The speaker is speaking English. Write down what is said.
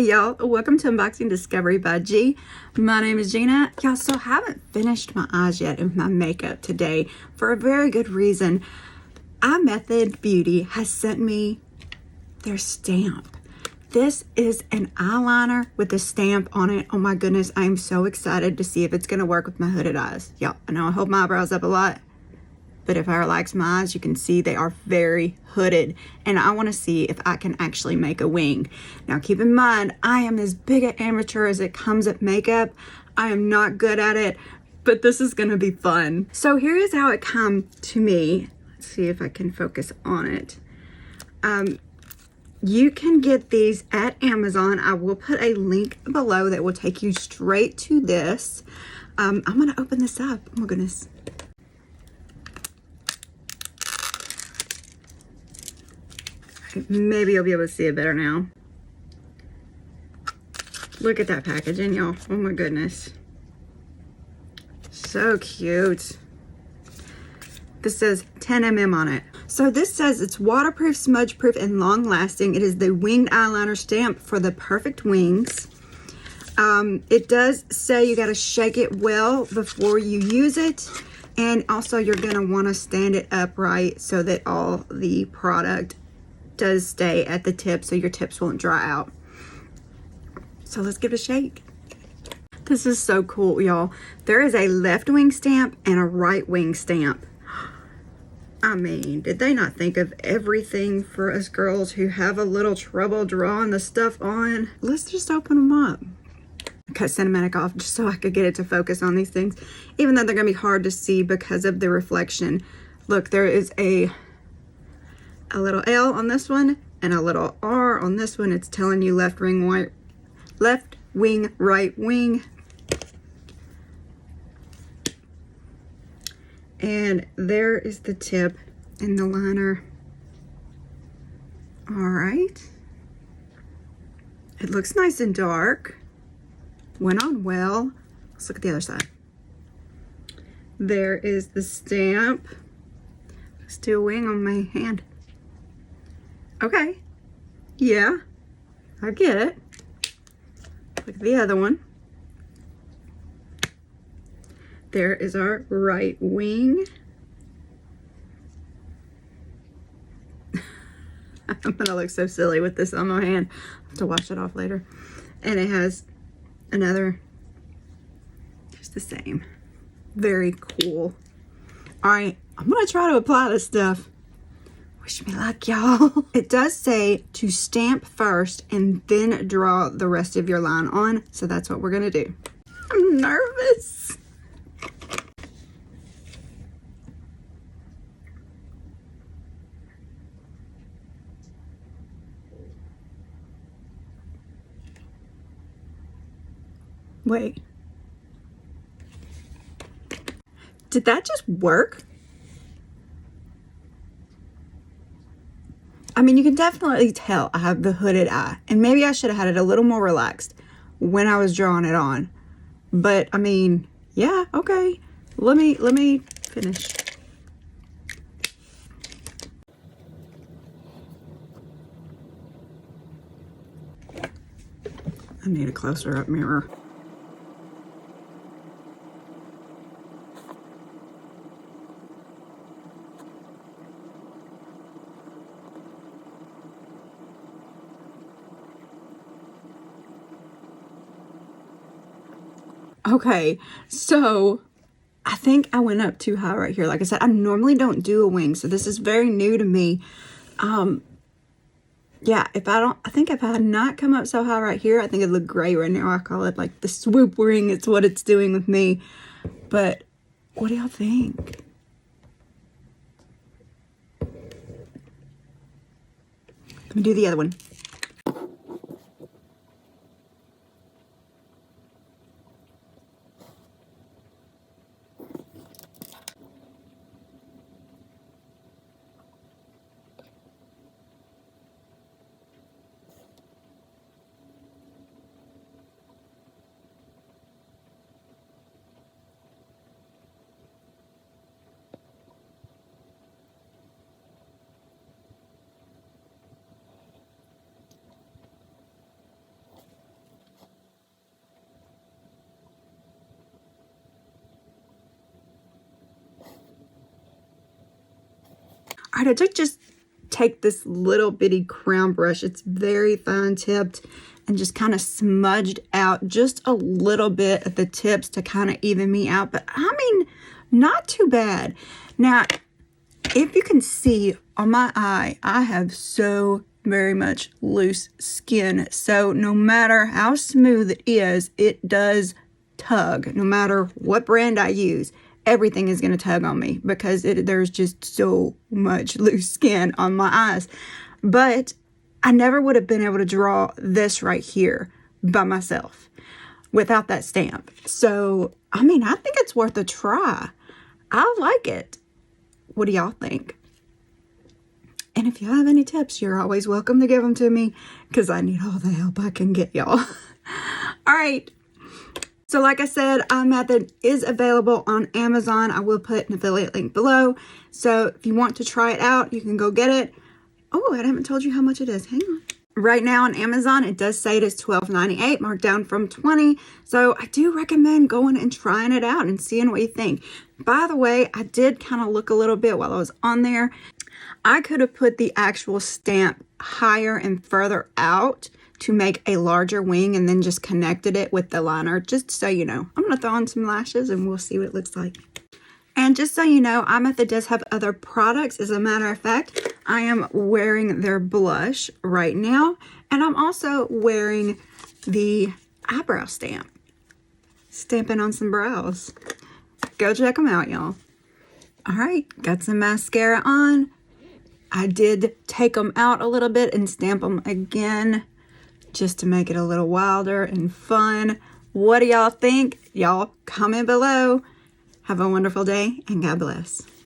Hey y'all, welcome to Unboxing Discovery by G. My name is Gina. Y'all, so I haven't finished my eyes yet and my makeup today for a very good reason. IMethodBeauty has sent me their stamp. This is an eyeliner with a stamp on it. Oh my goodness, I am so excited to see if it's gonna work with my hooded eyes. Y'all, I know I hold my eyebrows up a lot, but if I relax my eyes, you can see they are very hooded, and I want to see if I can actually make a wing. Now keep in mind, I am as big an amateur as it comes at makeup. I am not good at it, but this is going to be fun. So here is how it come to me. Let's see if I can focus on it. You can get these at Amazon. I will put a link below that will take you straight to this. I'm going to open this up. Oh my goodness. Maybe you'll be able to see it better now. Look at that packaging, y'all. Oh my goodness. So cute. This says 10 mm on it. So this says it's waterproof, smudge-proof, and long-lasting. It is the winged eyeliner stamp for the perfect wings. It does say you gotta shake it well before you use it. And also you're gonna wanna stand it upright so that all the product does stay at the tip so your tips won't dry out. So let's give it a shake. This is so cool, y'all. There is a left wing stamp and a right wing stamp. I mean, did they not think of everything for us girls who have a little trouble drawing the stuff on? Let's just open them up. I cut cinematic off just so I could get it to focus on these things, even though they're gonna be hard to see because of the reflection. Look, there is a little L on this one and a little R on this one. It's telling you left wing, right wing. And there is the tip and the liner. All right. It looks nice and dark. Went on well. Let's look at the other side. There is the stamp. Let's do a wing on my hand. Okay, yeah, I get it. Look at the other one. There is our right wing. I'm gonna look so silly with this on my hand. I'll have to wash it off later. And it has another, just the same. Very cool. All right, I'm gonna try to apply this stuff. Wish me luck, y'all. It does say to stamp first and then draw the rest of your line on. So that's what we're gonna do. I'm nervous. Wait. Did that just work? I mean, you can definitely tell I have the hooded eye, and maybe I should have had it a little more relaxed when I was drawing it on. But I mean, yeah, okay. Let me finish. I need a closer up mirror. Okay, so I think I went up too high right here. Like I said, I normally don't do a wing, so this is very new to me. Yeah, I think if I had not come up so high right here, I think it'd look great right now. I call it like the swoop ring. It's what it's doing with me. But what do y'all think? Let me do the other one. All right, I did just take this little bitty crown brush. It's very fine tipped and just kind of smudged out just a little bit at the tips to kind of even me out. But I mean, not too bad. Now, if you can see on my eye, I have so very much loose skin. So no matter how smooth it is, it does tug. No matter what brand I use, everything is going to tug on me because there's just so much loose skin on my eyes. But I never would have been able to draw this right here by myself without that stamp. So, I mean, I think it's worth a try. I like it. What do y'all think? And if you have any tips, you're always welcome to give them to me because I need all the help I can get, y'all. All right. So like I said, iMethod is available on Amazon. I will put an affiliate link below. So if you want to try it out, you can go get it. Oh, I haven't told you how much it is. Hang on. Right now on Amazon, it does say it is $12.98, marked down from $20. So I do recommend going and trying it out and seeing what you think. By the way, I did kind of look a little bit while I was on there. I could have put the actual stamp higher and further out to make a larger wing and then just connected it with the liner, just so you know. I'm going to throw on some lashes and we'll see what it looks like. And just so you know, iMethod does have other products. As a matter of fact, I am wearing their blush right now. And I'm also wearing the eyebrow stamp. Stamping on some brows. Go check them out, y'all. All right, got some mascara on. I did take them out a little bit and stamp them again just to make it a little wilder and fun. What do y'all think? Y'all comment below. Have a wonderful day and God bless.